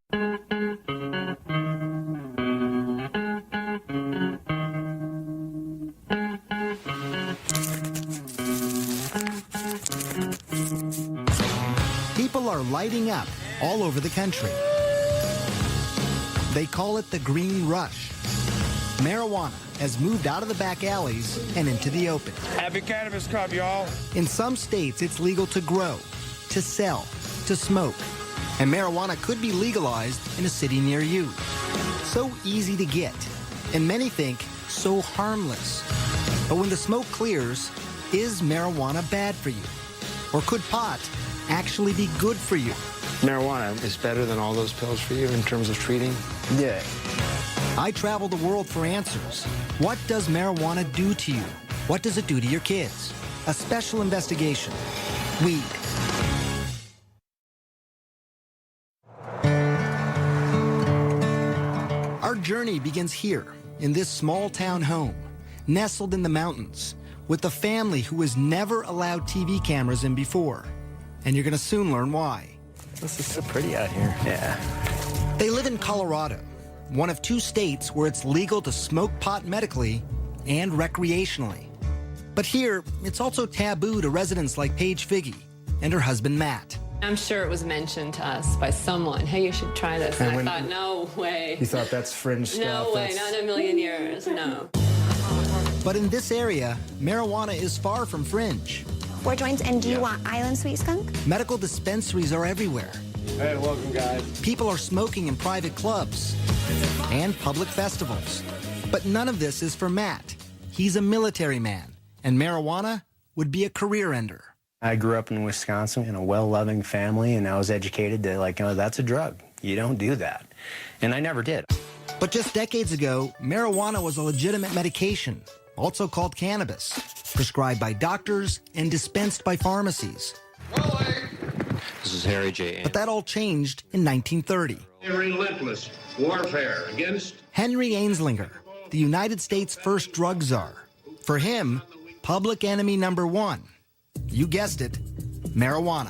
People are lighting up all over the country. They call it the green rush. Marijuana has moved out of the back alleys and into the open. Happy Cannabis Cup, y'all. In some states, it's legal to grow, to sell, to smoke. And marijuana could be legalized in a city near you. So easy to get, and many think so harmless. But when the smoke clears, is marijuana bad for you? Or could pot actually be good for you? Marijuana is better than all those pills for you in terms of treating? Yeah. I travel the world for answers. What does marijuana do to you? What does it do to your kids? A special investigation. Weed. Our journey begins here, in this small town home, nestled in the mountains, with a family who has never allowed TV cameras in before. And you're gonna soon learn why. This is so pretty out here. Yeah. They live in Colorado, one of 2 states where it's legal to smoke pot medically and recreationally. But here, it's also taboo to residents like Paige Figge and her husband, Matt. I'm sure it was mentioned to us by someone, hey, you should try this. And I thought, no way. You thought that's fringe stuff? No way, not in a million years, no. But in this area, marijuana is far from fringe. 4 joints, and do you want Island Sweet Skunk? Medical dispensaries are everywhere. Hey, welcome, guys. People are smoking in private clubs and public festivals. But none of this is for Matt. He's a military man, and marijuana would be a career ender. I grew up in Wisconsin in a well-loving family, and I was educated to, like, oh, that's a drug. You don't do that. And I never did. But just decades ago, marijuana was a legitimate medication, also called cannabis, prescribed by doctors and dispensed by pharmacies. This is Harry J. But that all changed in 1930. A relentless warfare against Henry Anslinger, the United States' first drug czar. For him, public enemy number 1, you guessed it, marijuana.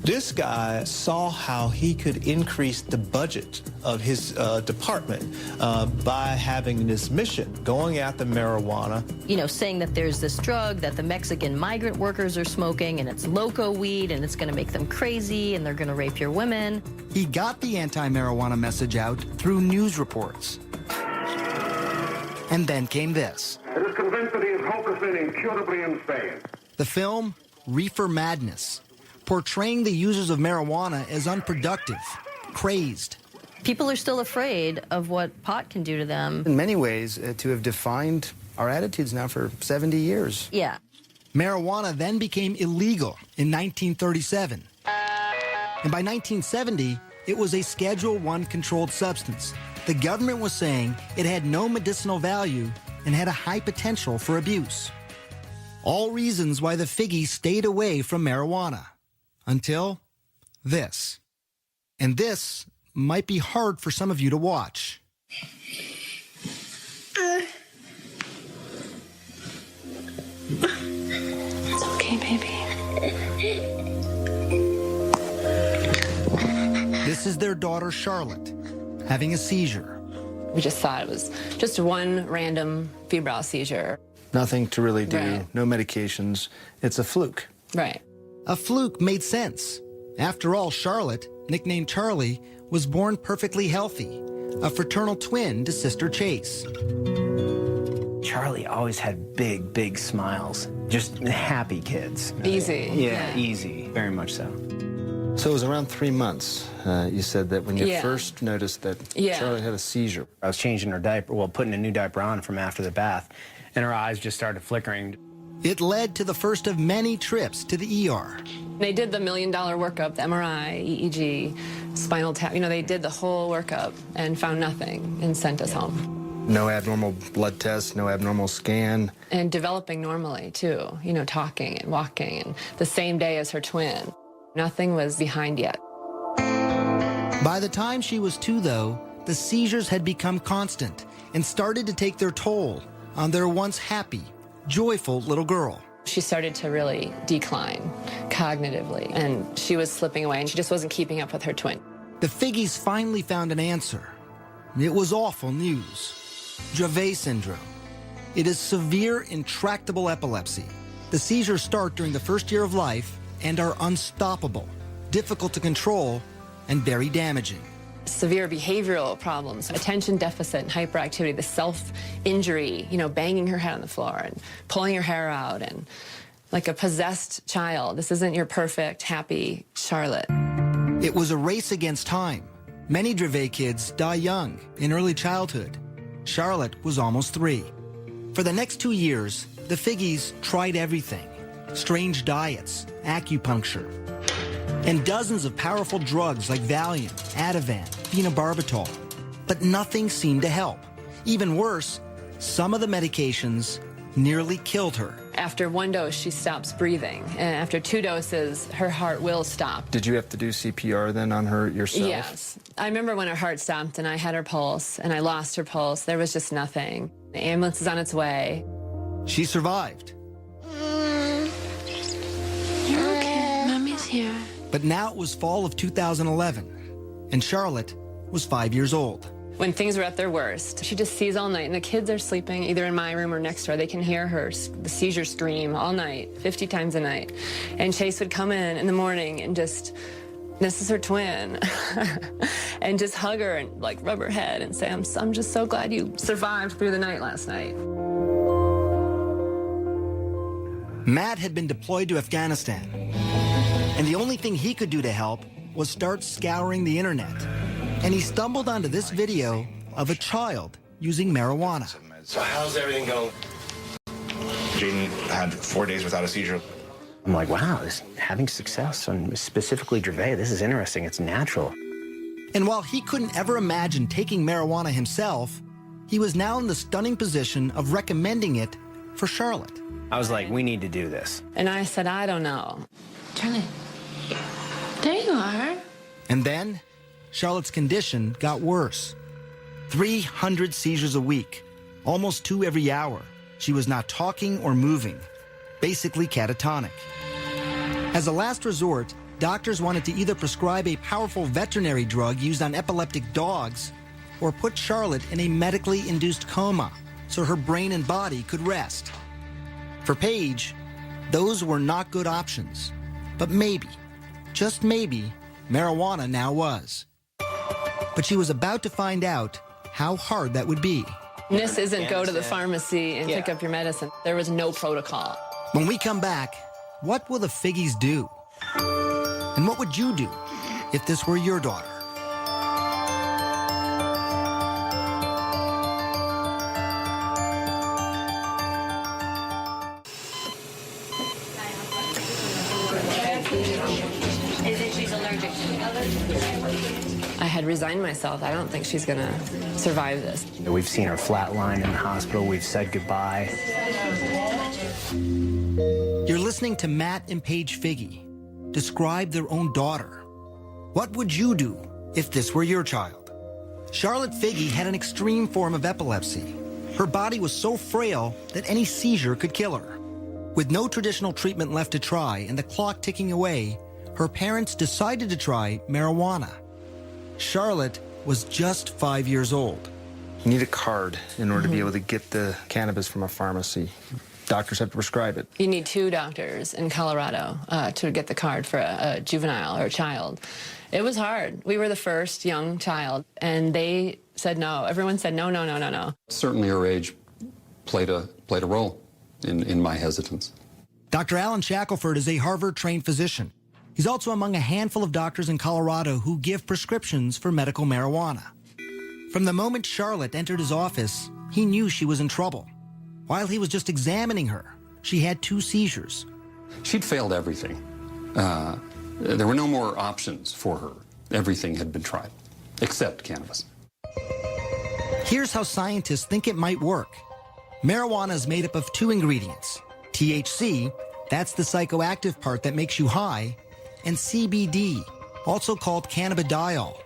This guy saw how he could increase the budget of his department by having this mission, going after marijuana. You know, saying that there's this drug that the Mexican migrant workers are smoking, and it's loco weed, and it's going to make them crazy, and they're going to rape your women. He got the anti-marijuana message out through news reports. And then came this. It is convinced that he is hopelessly and incurably insane. The film, Reefer Madness, portraying the users of marijuana as unproductive, crazed. People are still afraid of what pot can do to them. In many ways, to have defined our attitudes now for 70 years. Yeah. Marijuana then became illegal in 1937. And by 1970, it was a Schedule I controlled substance. The government was saying it had no medicinal value and had a high potential for abuse. All reasons why the Figgies stayed away from marijuana. Until this. And this might be hard for some of you to watch. It's okay, baby. This is their daughter, Charlotte, having a seizure. We just thought it was just one random febrile seizure. Nothing to really do, Right. no medications. It's a fluke. Right. A fluke made sense. After all, Charlotte, nicknamed Charlie, was born perfectly healthy, a fraternal twin to sister Chase. Charlie always had big, big smiles. Just happy kids. Easy. Yeah, easy. Very much so. So it was around 3 months, you said, that when you Yeah. first noticed that Yeah. Charlotte had a seizure. I was changing her diaper, well, putting a new diaper on from after the bath, and her eyes just started flickering. It led to the first of many trips to the ER. They did the $1 million workup, the MRI, EEG, spinal tap. You know, they did the whole workup and found nothing and sent us home. No abnormal blood tests, no abnormal scan. And developing normally, too. You know, talking and walking, and the same day as her twin. Nothing was behind yet. By the time she was 2, though, the seizures had become constant and started to take their toll on their once happy, joyful little girl. She started to really decline cognitively, and she was slipping away, and she just wasn't keeping up with her twin. The Figgies finally found an answer. It was awful news. Dravet syndrome. It is severe, intractable epilepsy. The seizures start during the first year of life and are unstoppable, difficult to control, and very damaging. Severe behavioral problems, attention deficit and hyperactivity, the self-injury, banging her head on the floor and pulling her hair out, and like a possessed child. This isn't your perfect, happy Charlotte. It was a race against time. Many Dravet kids die young, in early childhood. Charlotte was almost 3. For the next 2 years, the Figgies tried everything. Strange diets, acupuncture, and dozens of powerful drugs like Valium, Ativan, phenobarbital. But nothing seemed to help. Even worse, some of the medications nearly killed her. After 1 dose, she stops breathing. And after 2 doses, her heart will stop. Did you have to do CPR then on her yourself? Yes. I remember when her heart stopped and I had her pulse and I lost her pulse. There was just nothing. The ambulance is on its way. She survived. You're okay. Mommy's here. But now it was fall of 2011, and Charlotte was 5 years old. When things were at their worst, she just sees all night, and the kids are sleeping either in my room or next door. They can hear her, the seizure scream all night, 50 times a night. And Chase would come in the morning and just, this is her twin, and just hug her and like rub her head and say, I'm just so glad you survived through the night last night. Matt had been deployed to Afghanistan, and the only thing he could do to help was start scouring the internet. And he stumbled onto this video of a child using marijuana. So how's everything going? Jaden had 4 days without a seizure. I'm like, wow, having success, and specifically Dravet, this is interesting. It's natural. And while he couldn't ever imagine taking marijuana himself, he was now in the stunning position of recommending it for Charlotte. I was like, we need to do this. And I said, I don't know. Charlie, there you are. And then Charlotte's condition got worse. 300 seizures a week, almost 2 every hour. She was not talking or moving, basically catatonic. As a last resort, doctors wanted to either prescribe a powerful veterinary drug used on epileptic dogs or put Charlotte in a medically induced coma so her brain and body could rest. For Paige, those were not good options. But maybe, just maybe, marijuana now was. But she was about to find out how hard that would be. This isn't go to the pharmacy and pick up your medicine. There was no protocol. When we come back, what will the Figgies do? And what would you do if this were your daughter? I had resigned myself. I don't think she's going to survive this. We've seen her flatline in the hospital. We've said goodbye. You're listening to Matt and Paige Figgy describe their own daughter. What would you do if this were your child? Charlotte Figgy had an extreme form of epilepsy. Her body was so frail that any seizure could kill her. With no traditional treatment left to try and the clock ticking away, her parents decided to try marijuana. Charlotte was just 5 years old. You need a card in order to be able to get the cannabis from a pharmacy. Doctors have to prescribe it. You need 2 doctors in Colorado to get the card for a juvenile or a child. It was hard. We were the first young child, and they said no. Everyone said no, no, no, no, no. Certainly her age played a role in my hesitance. Dr. Alan Shackelford is a Harvard-trained physician. He's also among a handful of doctors in Colorado who give prescriptions for medical marijuana. From the moment Charlotte entered his office, he knew she was in trouble. While he was just examining her, she had 2 seizures. She'd failed everything. There were no more options for her. Everything had been tried, except cannabis. Here's how scientists think it might work. Marijuana is made up of 2 ingredients. THC, that's the psychoactive part that makes you high, and CBD, also called cannabidiol.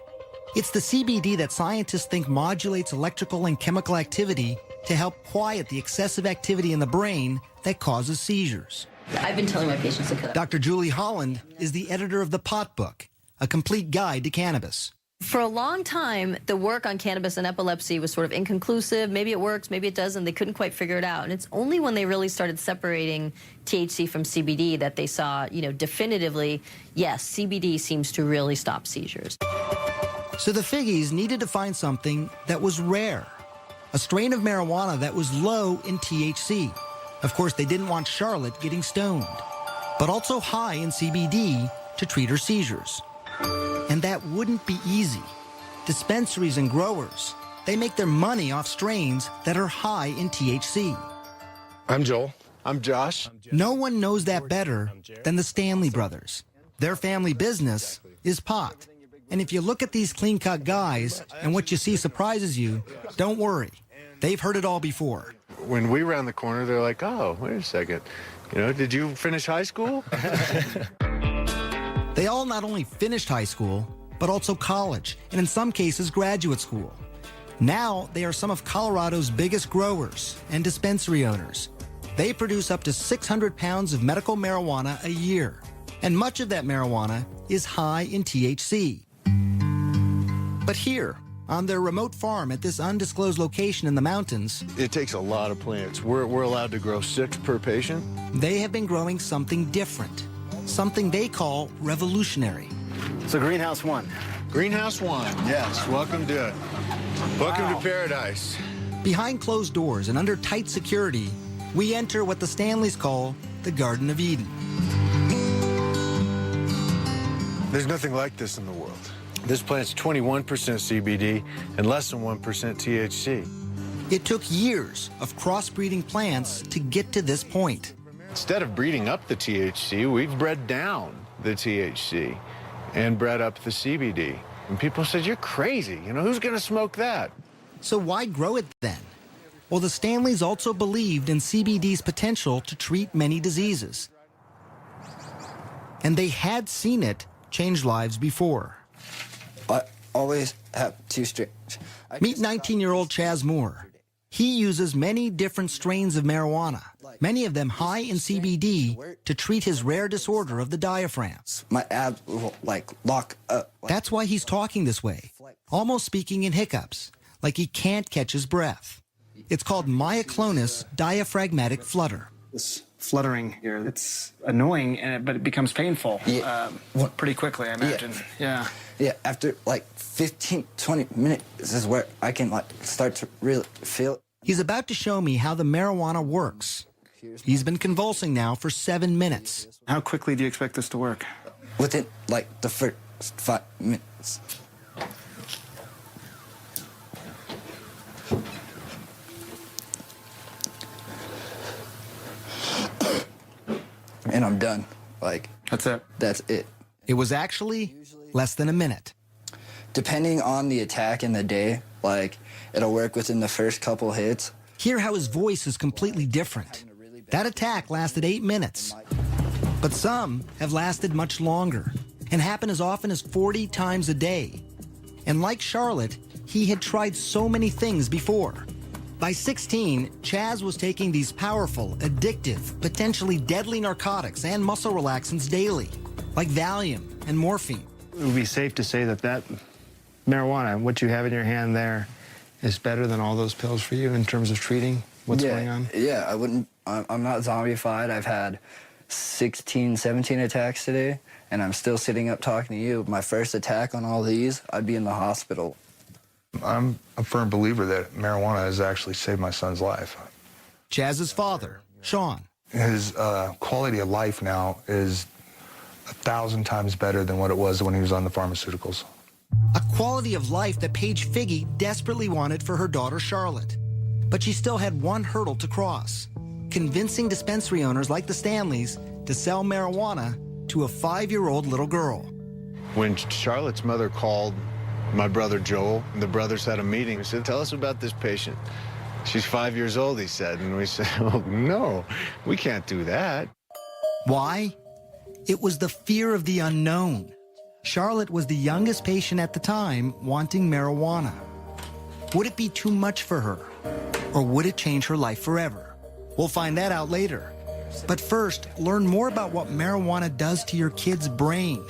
It's the CBD that scientists think modulates electrical and chemical activity to help quiet the excessive activity in the brain that causes seizures. I've been telling my patients to cut. Dr. Julie Holland is the editor of The Pot Book, a complete guide to cannabis. For a long time, the work on cannabis and epilepsy was sort of inconclusive. Maybe it works, maybe it doesn't. They couldn't quite figure it out. And it's only when they really started separating THC from CBD that they saw, definitively, yes, CBD seems to really stop seizures. So the Figgies needed to find something that was rare, a strain of marijuana that was low in THC. Of course, they didn't want Charlotte getting stoned, but also high in CBD to treat her seizures. And that wouldn't be easy. Dispensaries and growers, they make their money off strains that are high in THC. I'm Joel. I'm Josh. No one knows that better than the Stanley brothers. Their family business is pot. And if you look at these clean-cut guys and what you see surprises you, don't worry. They've heard it all before. When we round the corner, they're like, oh, wait a second. Did you finish high school? They all not only finished high school, but also college, and in some cases, graduate school. Now, they are some of Colorado's biggest growers and dispensary owners. They produce up to 600 pounds of medical marijuana a year, and much of that marijuana is high in THC. But here, on their remote farm at this undisclosed location in the mountains, It takes a lot of plants. We're allowed to grow 6 per patient. they have been growing something different, something they call revolutionary. So Greenhouse 1. Greenhouse 1, yes. Welcome to paradise. Behind closed doors and under tight security, we enter what the Stanleys call the Garden of Eden. There's nothing like this in the world. This plant's 21% CBD and less than 1% THC. It took years of crossbreeding plants to get to this point. Instead of breeding up the THC, we've bred down the THC and bred up the CBD. And people said, you're crazy. Who's going to smoke that? So why grow it then? Well, the Stanleys also believed in CBD's potential to treat many diseases. And they had seen it change lives before. I always have 2 strains. Meet 19-year-old Chaz Moore. He uses many different strains of marijuana, many of them high in CBD, to treat his rare disorder of the diaphragm. My abs will, lock up. That's why he's talking this way, almost speaking in hiccups, like he can't catch his breath. It's called myoclonus diaphragmatic flutter. This fluttering here, it's annoying, but it becomes painful pretty quickly, I imagine. Yeah. Yeah, after 15, 20 minutes, this is where I can start to really feel it. He's about to show me how the marijuana works. He's been convulsing now for 7 minutes. How quickly do you expect this to work? Within the first 5 minutes. And I'm done. That's it. That's it. It was actually less than a minute. Depending on the attack in the day, it'll work within the first couple hits. Hear how his voice is completely different. That attack lasted 8 minutes. But some have lasted much longer and happen as often as 40 times a day. And like Charlotte, he had tried so many things before. By 16, Chaz was taking these powerful, addictive, potentially deadly narcotics and muscle relaxants daily, like Valium and morphine. It would be safe to say that marijuana, what you have in your hand there, is better than all those pills for you in terms of treating what's going on? Yeah, I'm not zombified. I've had 16, 17 attacks today, and I'm still sitting up talking to you. My first attack on all these, I'd be in the hospital. I'm a firm believer that marijuana has actually saved my son's life. Chaz's father, Sean. His quality of life now is 1,000 times better than what it was when he was on the pharmaceuticals. A quality of life that Paige Figge desperately wanted for her daughter, Charlotte. But she still had one hurdle to cross: convincing dispensary owners like the Stanleys to sell marijuana to a 5-year-old little girl. When Charlotte's mother called my brother Joel, the brothers had a meeting. We said, tell us about this patient. She's 5 years old, he said. And we said, oh, no, we can't do that. Why? It was the fear of the unknown. Charlotte was the youngest patient at the time wanting marijuana. Would it be too much for her? Or would it change her life forever? We'll find that out later. But first, learn more about what marijuana does to your kid's brain,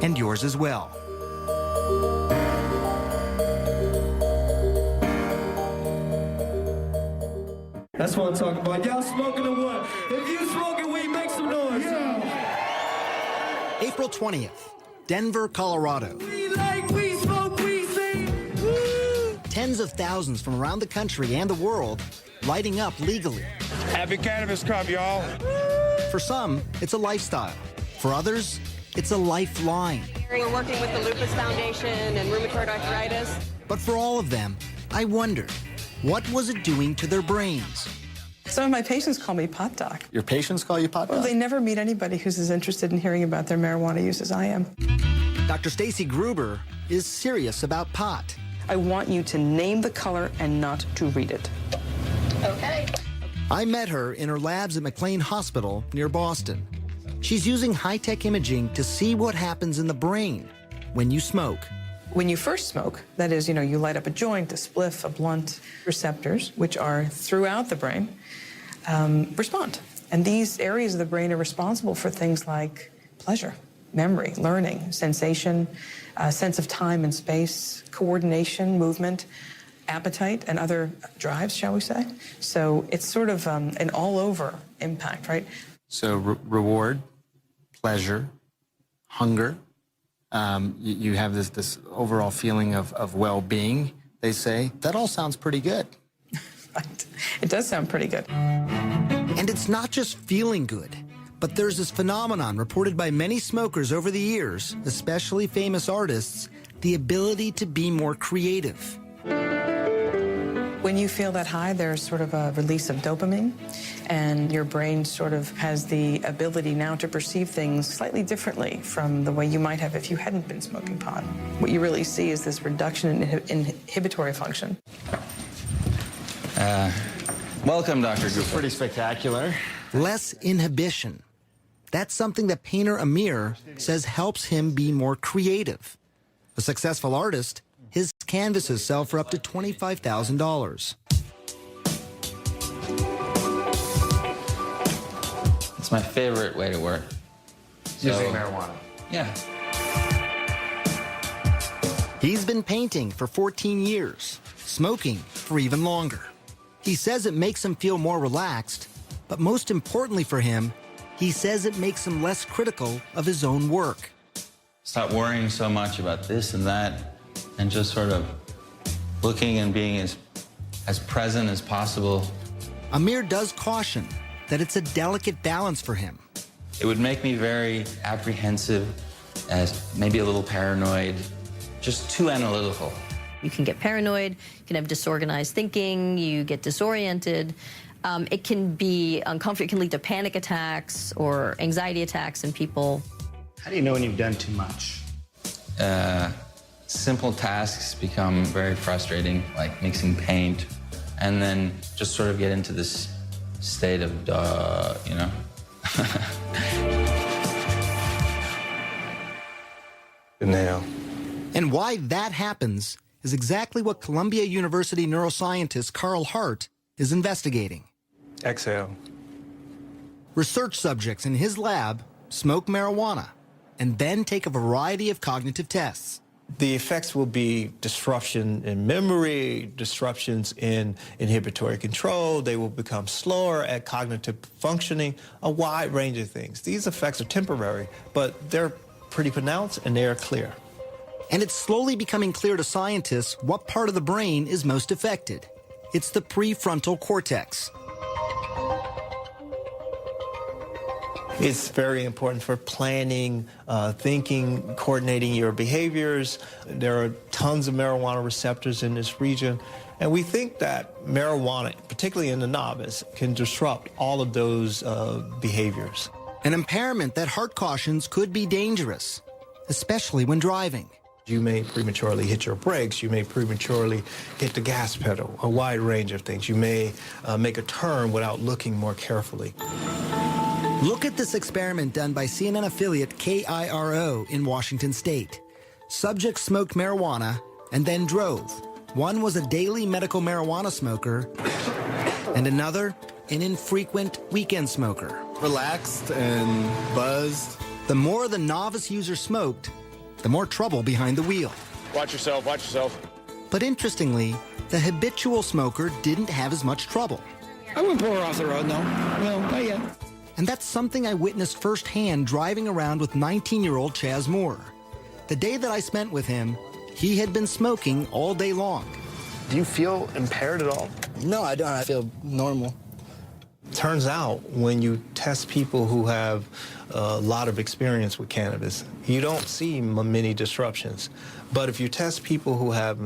and yours as well. That's what I'm talking about. Y'all smoking or what? If you smoking weed, make some noise. Yeah. April 20th, Denver, Colorado. We like we smoke, we sing. Woo. Tens of thousands from around the country and the world lighting up legally. Happy Cannabis Cup, y'all. For some, it's a lifestyle. For others, it's a lifeline. We're working with the Lupus Foundation and rheumatoid arthritis. But for all of them, I wondered, what was it doing to their brains? Some of my patients call me pot doc. Your patients call you pot doc? Well, they never meet anybody who's as interested in hearing about their marijuana use as I am. Dr. Stacy Gruber is serious about pot. I want you to name the color and not to read it. Okay. I met her in her labs at McLean Hospital near Boston. She's using high-tech imaging to see what happens in the brain when you smoke. When you first smoke, that is, you light up a joint, a spliff, a blunt, receptors, which are throughout the brain, respond. And these areas of the brain are responsible for things like pleasure, memory, learning, sensation, sense of time and space, coordination, movement, appetite, and other drives, shall we say. So it's sort of an all-over impact, right? So reward, pleasure, hunger. You have this overall feeling of well-being, they say. That all sounds pretty good. Right. It does sound pretty good. And it's not just feeling good, but there's this phenomenon reported by many smokers over the years, especially famous artists, the ability to be more creative. When you feel that high, there's sort of a release of dopamine, and your brain sort of has the ability now to perceive things slightly differently from the way you might have if you hadn't been smoking pot. What you really see is this reduction in inhibitory function. Welcome, Dr. Gruber. Pretty spectacular. Less inhibition. That's something that painter Amir says helps him be more creative. A successful artist, his canvases sell for up to $25,000. It's my favorite way to work. Using marijuana. Yeah. He's been painting for 14 years, smoking for even longer. He says it makes him feel more relaxed, but most importantly for him, he says it makes him less critical of his own work. Stop worrying so much about this and that, and just sort of looking and being as present as possible. Amir does caution that it's a delicate balance for him. It would make me very apprehensive, as maybe a little paranoid, just too analytical. You can get paranoid, you can have disorganized thinking, you get disoriented. It can be uncomfortable, it can lead to panic attacks or anxiety attacks in people. How do you know when you've done too much? Simple tasks become very frustrating, like mixing paint, and then just sort of get into this state of you know? Inhale. And why that happens is exactly what Columbia University neuroscientist Carl Hart is investigating. Exhale. Research subjects in his lab smoke marijuana and then take a variety of cognitive tests. The effects will be disruption in memory, disruptions in inhibitory control. They will become slower at cognitive functioning, a wide range of things. These effects are temporary, but they're pretty pronounced and they are clear. And it's slowly becoming clear to scientists what part of the brain is most affected. It's the prefrontal cortex. It's very important for planning, thinking, coordinating your behaviors. There are tons of marijuana receptors in this region. And we think that marijuana, particularly in the novice, can disrupt all of those behaviors. An impairment that Hart cautions could be dangerous, especially when driving. You may prematurely hit your brakes. You may prematurely hit the gas pedal, a wide range of things. You may make a turn without looking more carefully. Look at this experiment done by CNN affiliate KIRO in Washington State. Subjects smoked marijuana and then drove. One was a daily medical marijuana smoker, and another, an infrequent weekend smoker. Relaxed and buzzed. The more the novice user smoked, the more trouble behind the wheel. Watch yourself, watch yourself. But interestingly, the habitual smoker didn't have as much trouble. I wouldn't pull her off the road, no. No, not yet. And that's something I witnessed firsthand driving around with 19-year-old Chaz Moore. The day that I spent with him, he had been smoking all day long. Do you feel impaired at all? No, I don't. I feel normal. Turns out when you test people who have a lot of experience with cannabis, you don't see many disruptions. But if you test people who have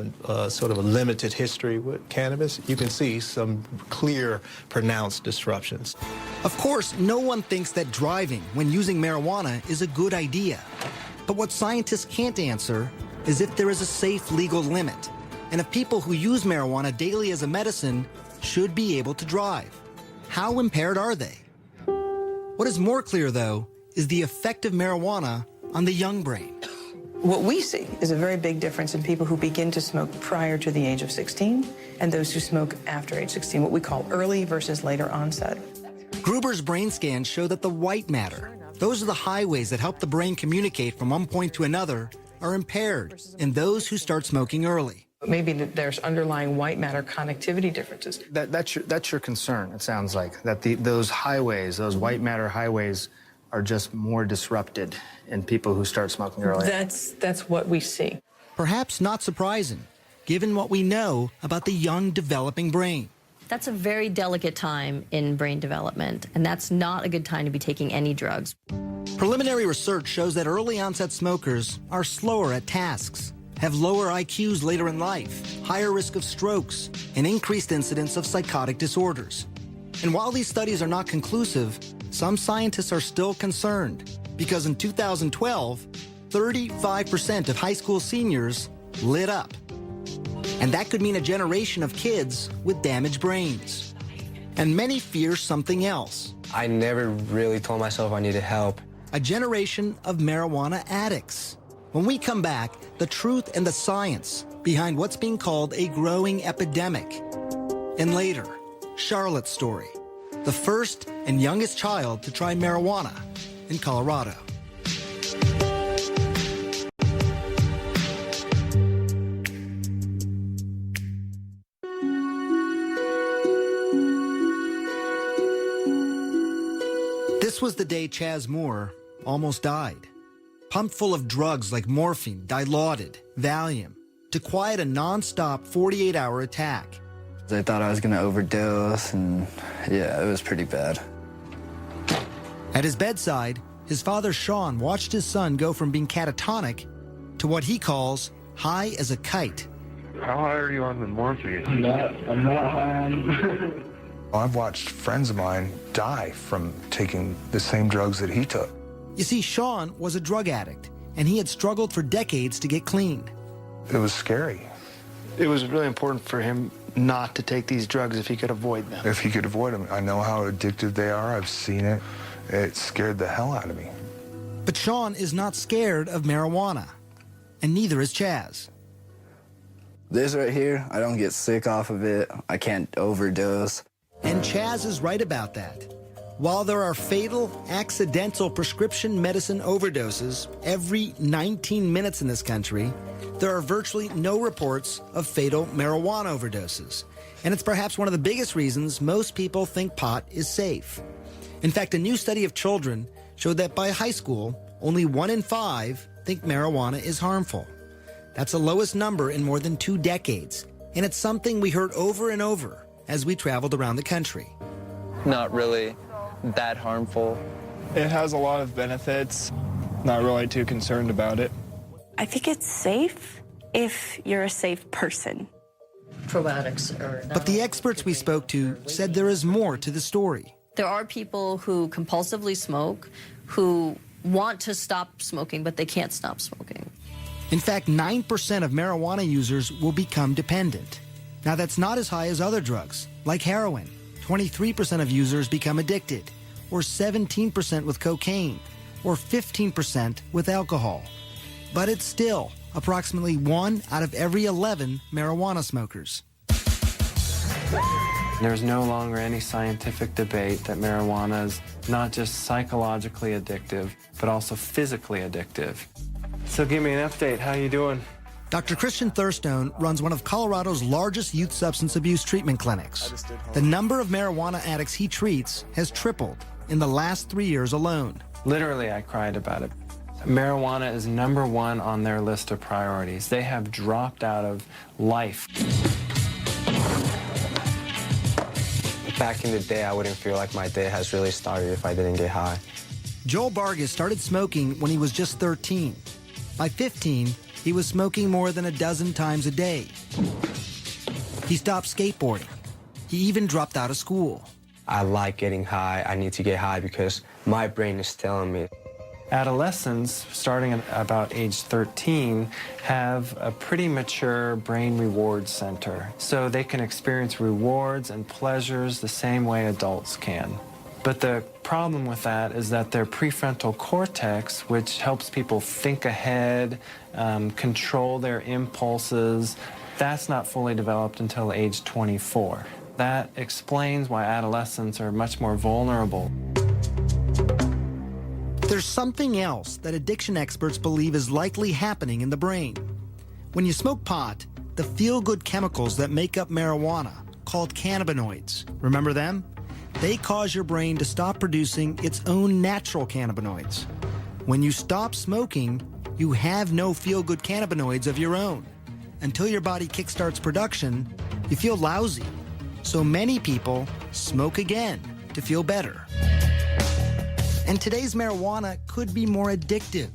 sort of a limited history with cannabis, you can see some clear, pronounced disruptions. Of course, no one thinks that driving when using marijuana is a good idea. But what scientists can't answer is if there is a safe legal limit, and if people who use marijuana daily as a medicine should be able to drive. How impaired are they? What is more clear, though, is the effect of marijuana on the young brain. What we see is a very big difference in people who begin to smoke prior to the age of 16 and those who smoke after age 16, what we call early versus later onset. Gruber's brain scans show that the white matter, those are the highways that help the brain communicate from one point to another, are impaired in those who start smoking early. Maybe there's underlying white matter connectivity differences. That's your concern, it sounds like, that those highways, those white matter highways, are just more disrupted in people who start smoking early. That's what we see. Perhaps not surprising, given what we know about the young developing brain. That's a very delicate time in brain development, and that's not a good time to be taking any drugs. Preliminary research shows that early onset smokers are slower at tasks, have lower IQs later in life, higher risk of strokes, and increased incidence of psychotic disorders. And while these studies are not conclusive, some scientists are still concerned because in 2012, 35% of high school seniors lit up. And that could mean a generation of kids with damaged brains. And many fear something else. I never really told myself I needed help. A generation of marijuana addicts. When we come back, the truth and the science behind what's being called a growing epidemic. And later, Charlotte's story, the first and youngest child to try marijuana in Colorado. This was the day Chaz Moore almost died. Pumped full of drugs like morphine, Dilaudid, Valium, to quiet a non-stop 48-hour attack. I thought I was going to overdose, and yeah, it was pretty bad. At his bedside, his father Sean watched his son go from being catatonic to what he calls high as a kite. How high are you on the morphine? I'm not high. I've watched friends of mine die from taking the same drugs that he took. You see, Sean was a drug addict, and he had struggled for decades to get clean. It was scary. It was really important for him not to take these drugs if he could avoid them. If he could avoid them. I know how addictive they are. I've seen it. It scared the hell out of me. But Sean is not scared of marijuana, and neither is Chaz. This right here, I don't get sick off of it. I can't overdose. And Chaz is right about that. While there are fatal, accidental prescription medicine overdoses every 19 minutes in this country, there are virtually no reports of fatal marijuana overdoses. And it's perhaps one of the biggest reasons most people think pot is safe. In fact, a new study of children showed that by high school, only 1 in 5 think marijuana is harmful. That's the lowest number in more than 2 decades. And it's something we heard over and over as we traveled around the country. Not really that harmful. It has a lot of benefits. Not really too concerned about it. I think it's safe if you're a safe person. Probiotics are... But the experts we spoke to said there is more to the story. There are people who compulsively smoke, who want to stop smoking, but they can't stop smoking. In fact, 9% of marijuana users will become dependent. Now, that's not as high as other drugs, like heroin. 23% of users become addicted, or 17% with cocaine, or 15% with alcohol. But it's still approximately 1 out of every 11 marijuana smokers. There's no longer any scientific debate that marijuana is not just psychologically addictive, but also physically addictive. So give me an update. How you doing? Dr. Christian Thurstone runs one of Colorado's largest youth substance abuse treatment clinics. The number of marijuana addicts he treats has tripled in the last 3 years alone. Literally, I cried about it. Marijuana is #1 on their list of priorities. They have dropped out of life. Back in the day, I wouldn't feel like my day has really started if I didn't get high. Joel Vargas started smoking when he was just 13. By 15, he was smoking more than a dozen times a day. He stopped skateboarding. He even dropped out of school. I like getting high. I need to get high because my brain is telling me. Adolescents, starting at about age 13, have a pretty mature brain reward center, so they can experience rewards and pleasures the same way adults can. But the problem with that is that their prefrontal cortex, which helps people think ahead, control their impulses, that's not fully developed until age 24. That explains why adolescents are much more vulnerable. There's something else that addiction experts believe is likely happening in the brain. When you smoke pot, the feel-good chemicals that make up marijuana, called cannabinoids, remember them? They cause your brain to stop producing its own natural cannabinoids. When you stop smoking, you have no feel-good cannabinoids of your own. Until your body kickstarts production, you feel lousy. So many people smoke again to feel better. And today's marijuana could be more addictive.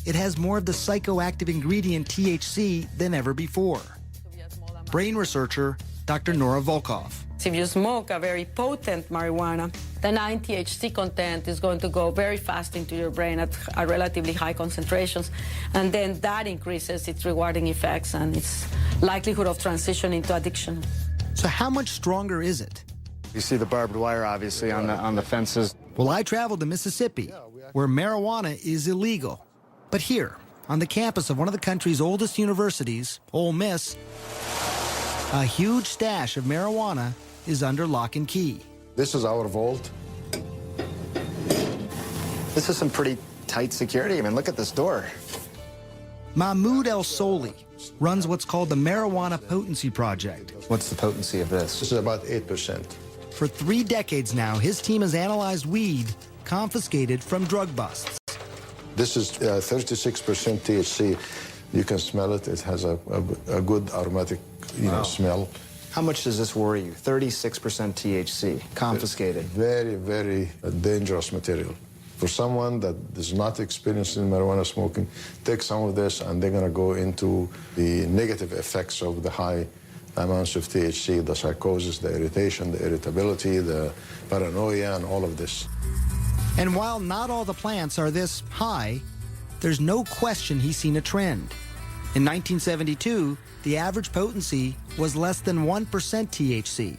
It has more of the psychoactive ingredient THC than ever before. Brain researcher Dr. Nora Volkov. If you smoke a very potent marijuana, the 9-THC content is going to go very fast into your brain at a relatively high concentrations, and then that increases its rewarding effects and its likelihood of transition into addiction. So how much stronger is it? You see the barbed wire, obviously, on the fences. Well, I traveled to Mississippi, where marijuana is illegal. But here, on the campus of one of the country's oldest universities, Ole Miss, a huge stash of marijuana is under lock and key. This is our vault. This is some pretty tight security. I mean, look at this door. Mahmoud El Soli runs what's called the Marijuana Potency Project. What's the potency of this? This is about 8%. For 3 decades now, his team has analyzed weed confiscated from drug busts. This is 36% THC. You can smell it. It has a good aromatic, smell. How much does this worry you? 36% THC, confiscated. Very, very dangerous material. For someone that is not experienced in marijuana smoking, take some of this and they're going to go into the negative effects of the high amounts of THC, the psychosis, the irritation, the irritability, the paranoia, and all of this. And while not all the plants are this high, there's no question he's seen a trend. In 1972, the average potency was less than 1% THC.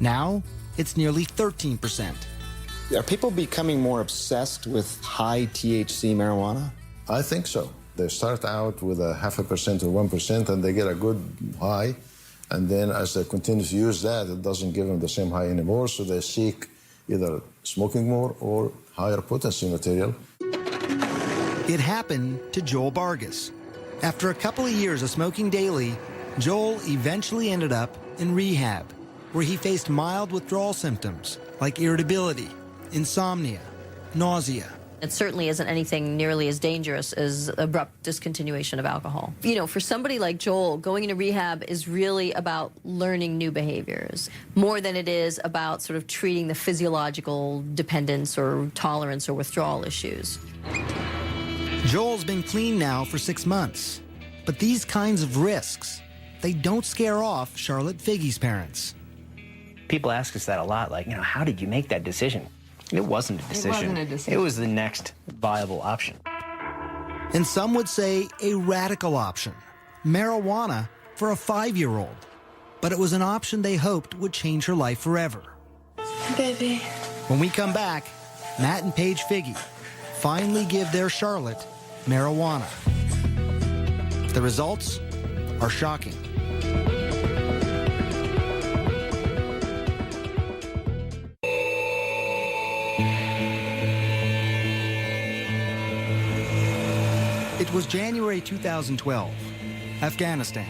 Now, it's nearly 13%. Are people becoming more obsessed with high THC marijuana? I think so. They start out with a 0.5% or 1%, and they get a good high. And then as they continue to use that, it doesn't give them the same high anymore, so they seek either smoking more or higher potency material. It happened to Joel Vargas. After a couple of years of smoking daily, Joel eventually ended up in rehab, where he faced mild withdrawal symptoms like irritability, insomnia, nausea. It certainly isn't anything nearly as dangerous as abrupt discontinuation of alcohol. You know, for somebody like Joel, going into rehab is really about learning new behaviors, more than it is about sort of treating the physiological dependence or tolerance or withdrawal issues. Joel's been clean now for 6 months, but these kinds of risks, they don't scare off Charlotte Figge's parents. People ask us that a lot, like, how did you make that decision? It wasn't a decision. It wasn't a decision. It was the next viable option. And some would say a radical option, marijuana for a 5-year-old. But it was an option they hoped would change her life forever. Baby. When we come back, Matt and Paige Figge finally give their Charlotte marijuana. The results are shocking. It was January 2012. Afghanistan.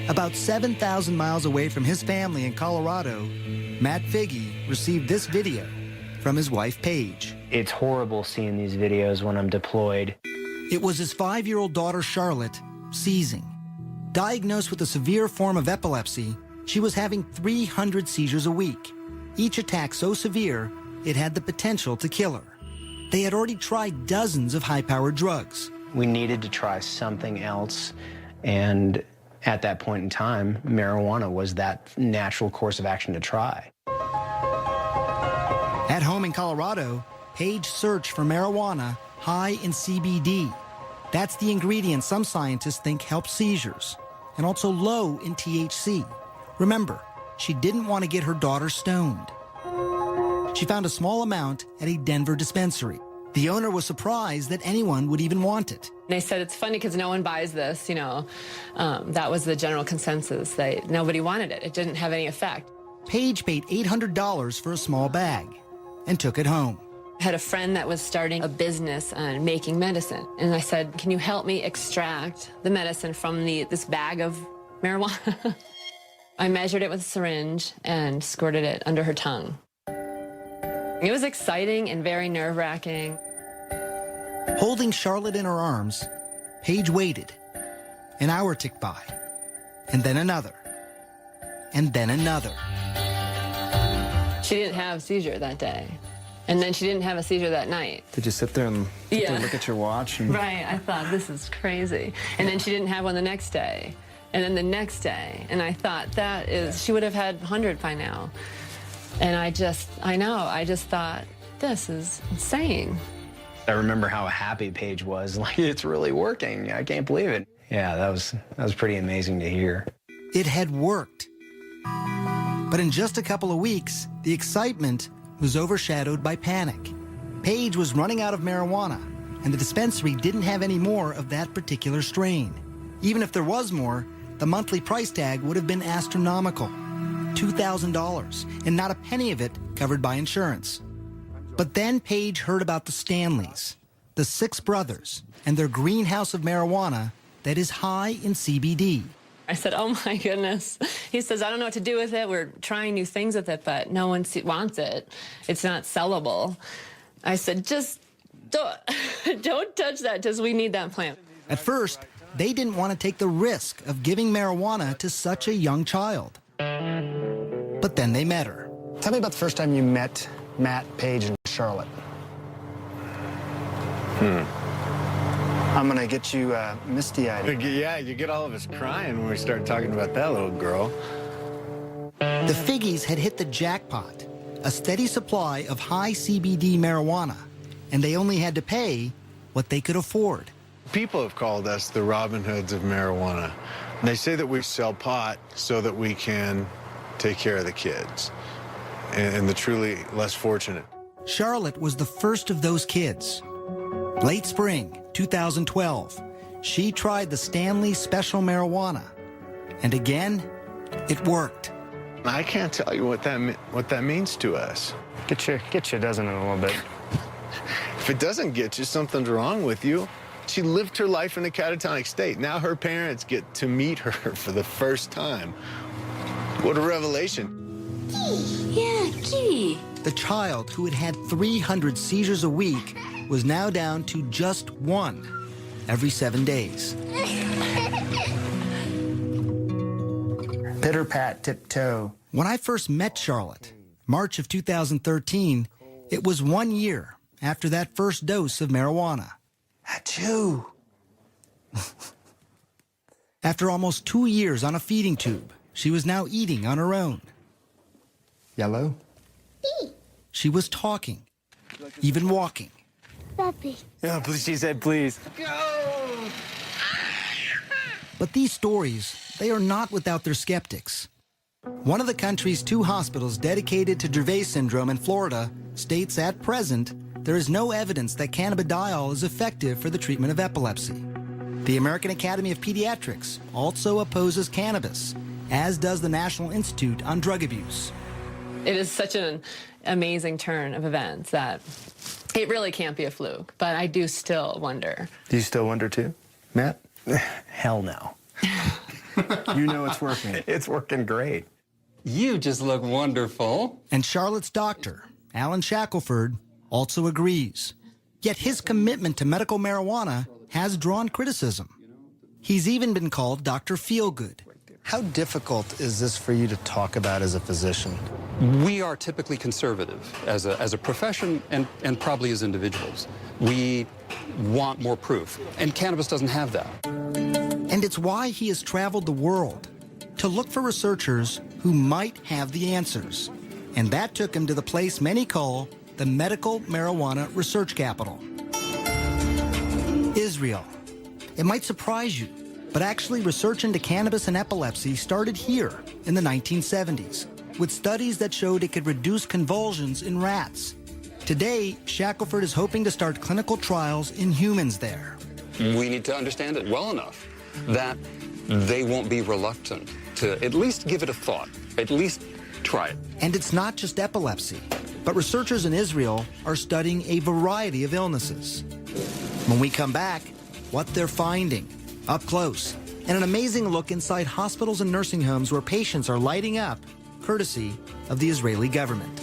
About 7,000 miles away from his family in Colorado, Matt Figge received this video from his wife, Paige. It's horrible seeing these videos when I'm deployed. It was his 5-year-old daughter, Charlotte, seizing. Diagnosed with a severe form of epilepsy, she was having 300 seizures a week, each attack so severe it had the potential to kill her. They had already tried dozens of high-powered drugs. We needed to try something else, and at that point in time, marijuana was that natural course of action to try. At home in Colorado, Paige searched for marijuana high in CBD. That's the ingredient some scientists think helps seizures, and also low in THC. Remember, she didn't want to get her daughter stoned. She found a small amount at a Denver dispensary. The owner was surprised that anyone would even want it. They said it's funny because no one buys this, that was the general consensus. Nobody wanted it. It didn't have any effect. Paige paid $800 for a small bag and took it home. I had a friend that was starting a business on making medicine. And I said, can you help me extract the medicine from this bag of marijuana? I measured it with a syringe and squirted it under her tongue. It was exciting and very nerve-wracking. Holding Charlotte in her arms, Paige waited. An hour ticked by, and then another, and then another. She didn't have a seizure that day. And then she didn't have a seizure that night. Did you sit there and look at your watch? And... Right, I thought, this is crazy. And then she didn't have one the next day. And then the next day. And I thought, she would have had 100 by now. And I just thought, this is insane. I remember how happy Paige was. Like, it's really working. I can't believe it. Yeah, that was pretty amazing to hear. It had worked. But in just a couple of weeks, the excitement was overshadowed by panic. Paige was running out of marijuana, and the dispensary didn't have any more of that particular strain. Even if there was more, the monthly price tag would have been astronomical. $2,000, and not a penny of it covered by insurance. But then Paige heard about the Stanleys, the 6 brothers, and their greenhouse of marijuana that is high in CBD. I said, oh my goodness. He says, I don't know what to do with it. We're trying new things with it, but no one wants it. It's not sellable. I said, just don't touch that, because we need that plant. At first, they didn't want to take the risk of giving marijuana to such a young child. But then they met her. Tell me about the first time you met Matt, Paige, and Charlotte. I'm going to get you misty-eyed. Yeah, you get all of us crying when we start talking about that little girl. The Figges had hit the jackpot, a steady supply of high CBD marijuana, and they only had to pay what they could afford. People have called us the Robin Hoods of marijuana. They say that we sell pot so that we can take care of the kids and the truly less fortunate. Charlotte was the first of those kids. Late spring 2012, she tried the Stanley Special Marijuana, and again, it worked. I can't tell you what that means to us. Get you a dozen in a little bit. If it doesn't get you, something's wrong with you. She lived her life in a catatonic state. Now her parents get to meet her for the first time. What a revelation. Yeah, Kitty. The child who had had 300 seizures a week was now down to just 1 every 7 days. Pitter pat, tiptoe. When I first met Charlotte, March of 2013, it was 1 year after that first dose of marijuana. Achoo! After almost 2 years on a feeding tube, she was now eating on her own. Yellow? She was talking, even walking. Puppy. Yeah, please, she said please. Go! But these stories, they are not without their skeptics. One of the country's 2 hospitals dedicated to Dravet syndrome in Florida states at present there is no evidence that cannabidiol is effective for the treatment of epilepsy. The American Academy of Pediatrics also opposes cannabis, as does the National Institute on Drug Abuse. It is such an amazing turn of events that it really can't be a fluke, but I do still wonder. Do you still wonder too, Matt? Hell no. You know it's working. It's working great. You just look wonderful. And Charlotte's doctor, Alan Shackelford, also agrees. Yet his commitment to medical marijuana has drawn criticism. He's even been called Dr. Feelgood. How difficult is this for you to talk about as a physician? We are typically conservative as a profession and probably as individuals. We want more proof, and cannabis doesn't have that. And it's why he has traveled the world to look for researchers who might have the answers. And that took him to the place many call the medical marijuana research capital. Israel. It might surprise you, but actually research into cannabis and epilepsy started here in the 1970s, with studies that showed it could reduce convulsions in rats. Today, Shackelford is hoping to start clinical trials in humans there. We need to understand it well enough that they won't be reluctant to at least give it a thought, at least try it. And it's not just epilepsy, but researchers in Israel are studying a variety of illnesses. When we come back, what they're finding, up close, and an amazing look inside hospitals and nursing homes where patients are lighting up, courtesy of the Israeli government.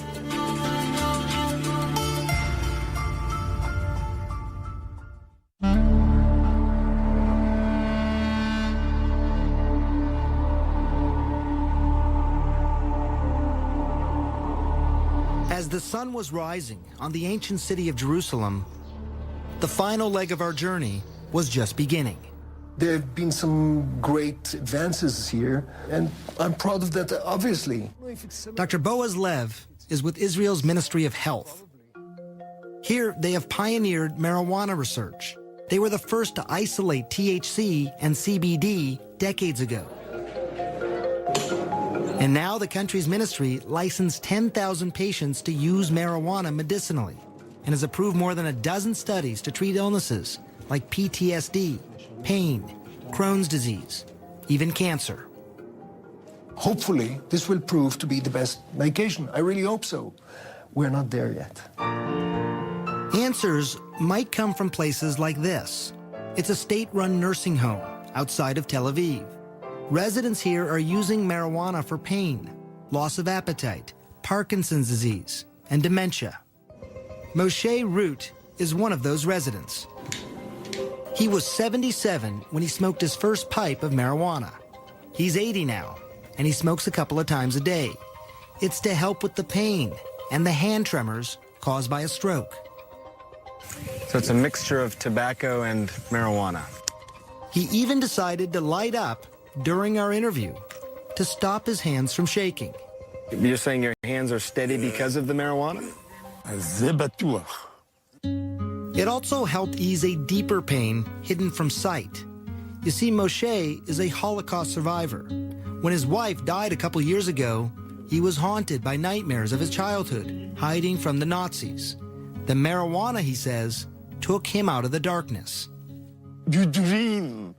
As the sun was rising on the ancient city of Jerusalem, the final leg of our journey was just beginning. There have been some great advances here, and I'm proud of that, obviously. Dr. Boaz Lev is with Israel's Ministry of Health. Here, they have pioneered marijuana research. They were the first to isolate THC and CBD decades ago. And now the country's ministry licensed 10,000 patients to use marijuana medicinally and has approved more than a dozen studies to treat illnesses like PTSD, pain, Crohn's disease, even cancer. Hopefully, this will prove to be the best medication. I really hope so. We're not there yet. Answers might come from places like this. It's a state-run nursing home outside of Tel Aviv. Residents here are using marijuana for pain, loss of appetite, Parkinson's disease, and dementia. Moshe Root is one of those residents. He was 77 when he smoked his first pipe of marijuana. He's 80 now, and he smokes a couple of times a day. It's to help with the pain and the hand tremors caused by a stroke. So it's a mixture of tobacco and marijuana. He even decided to light up during our interview to stop his hands from shaking. You're saying your hands are steady because of the marijuana? It also helped ease a deeper pain hidden from sight. You see, Moshe is a Holocaust survivor. When his wife died a couple years ago, he was haunted by nightmares of his childhood, hiding from the Nazis. The marijuana, he says, took him out of the darkness. You dream.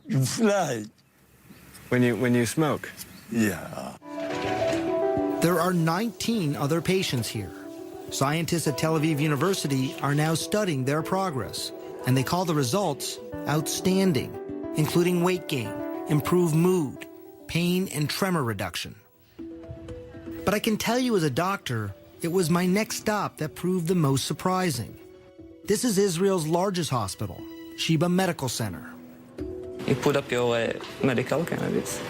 You fly. When you smoke? Yeah. There are 19 other patients here. Scientists at Tel Aviv University are now studying their progress, and they call the results outstanding, including weight gain, improved mood, pain and tremor reduction. But I can tell you as a doctor, it was my next stop that proved the most surprising. This is Israel's largest hospital, Sheba Medical Center. You put up your medical cannabis.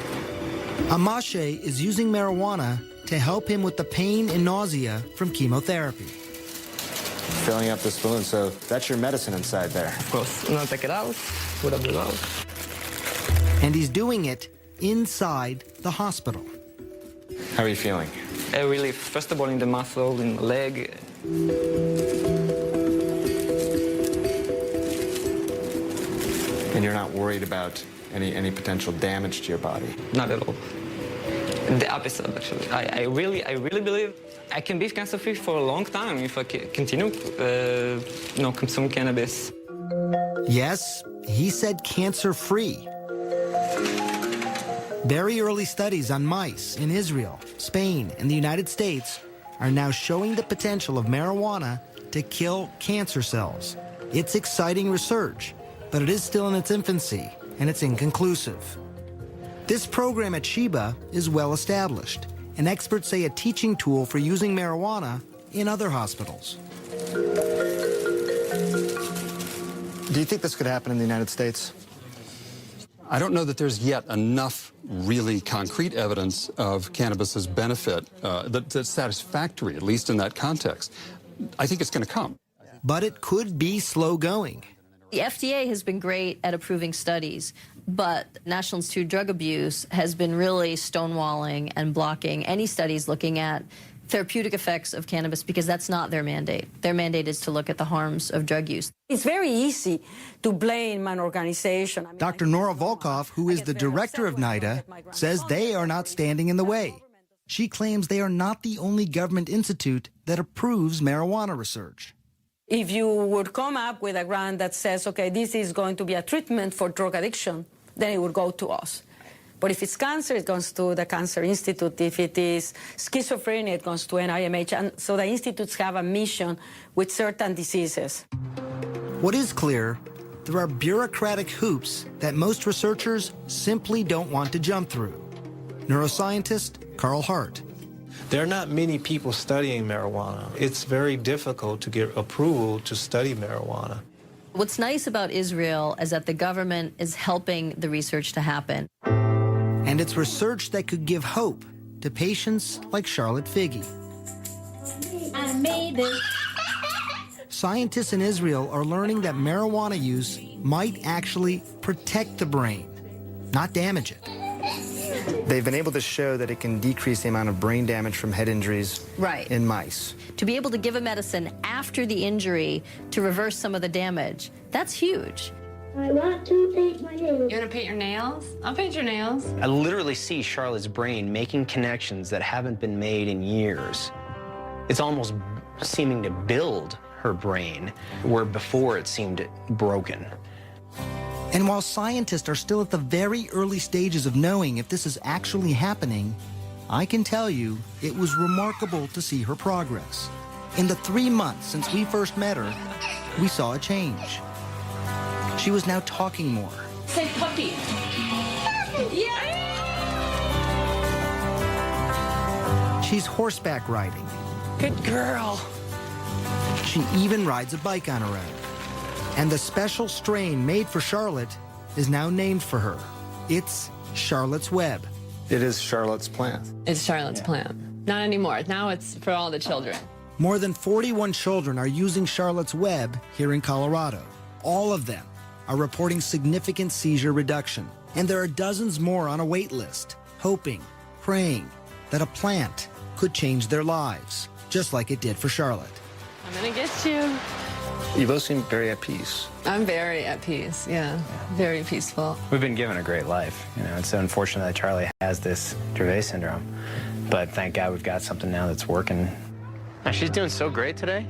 Amashe is using marijuana to help him with the pain and nausea from chemotherapy. Filling up this balloon, so that's your medicine inside there. Of course. Now take it out, put up the mouth. And he's doing it inside the hospital. How are you feeling? Relief, first of all in the muscle, in the leg. And you're not worried about any potential damage to your body? Not at all. The opposite, actually. I really believe I can be cancer-free for a long time if I continue, consume cannabis. Yes, he said cancer-free. Very early studies on mice in Israel, Spain, and the United States are now showing the potential of marijuana to kill cancer cells. It's exciting research, but it is still in its infancy, and it's inconclusive. This program at Sheba is well established, and experts say a teaching tool for using marijuana in other hospitals. Do you think this could happen in the United States? I don't know that there's yet enough really concrete evidence of cannabis's benefit that's satisfactory, at least in that context. I think it's going to come. But it could be slow going. The FDA has been great at approving studies, but National Institute of Drug Abuse has been really stonewalling and blocking any studies looking at therapeutic effects of cannabis because that's not their mandate. Their mandate is to look at the harms of drug use. It's very easy to blame an organization. Dr. Nora Volkov, who is the director of NIDA, says they are not standing in the way. She claims they are not the only government institute that approves marijuana research. If you would come up with a grant that says, okay, this is going to be a treatment for drug addiction, then it would go to us. But if it's cancer, it goes to the Cancer Institute. If it is schizophrenia, it goes to NIMH. And so the institutes have a mission with certain diseases. What is clear, there are bureaucratic hoops that most researchers simply don't want to jump through. Neuroscientist Carl Hart. There are not many people studying marijuana. It's very difficult to get approval to study marijuana. What's nice about Israel is that the government is helping the research to happen. And it's research that could give hope to patients like Charlotte Figge. I made it. Scientists in Israel are learning that marijuana use might actually protect the brain, not damage it. They've been able to show that it can decrease the amount of brain damage from head injuries in mice. To be able to give a medicine after the injury to reverse some of the damage, that's huge. I want to paint my nails. You want to paint your nails? I'll paint your nails. I literally see Charlotte's brain making connections that haven't been made in years. It's almost seeming to build her brain, where before it seemed broken. And while scientists are still at the very early stages of knowing if this is actually happening, I can tell you it was remarkable to see her progress. In the 3 months since we first met her, we saw a change. She was now talking more. Say puppy. Yeah. She's horseback riding. Good girl. She even rides a bike on her own. And the special strain made for Charlotte is now named for her. It's Charlotte's Web. It is Charlotte's plant. It's Charlotte's plant. Not anymore. Now it's for all the children. More than 41 children are using Charlotte's Web here in Colorado. All of them are reporting significant seizure reduction. And there are dozens more on a wait list, hoping, praying that a plant could change their lives, just like it did for Charlotte. I'm gonna get you. You both seem very at peace. I'm very at peace, yeah. Very peaceful. We've been given a great life. You know, it's so unfortunate that Charlie has this Dravet syndrome. But thank God we've got something now that's working. Now, she's doing so great today.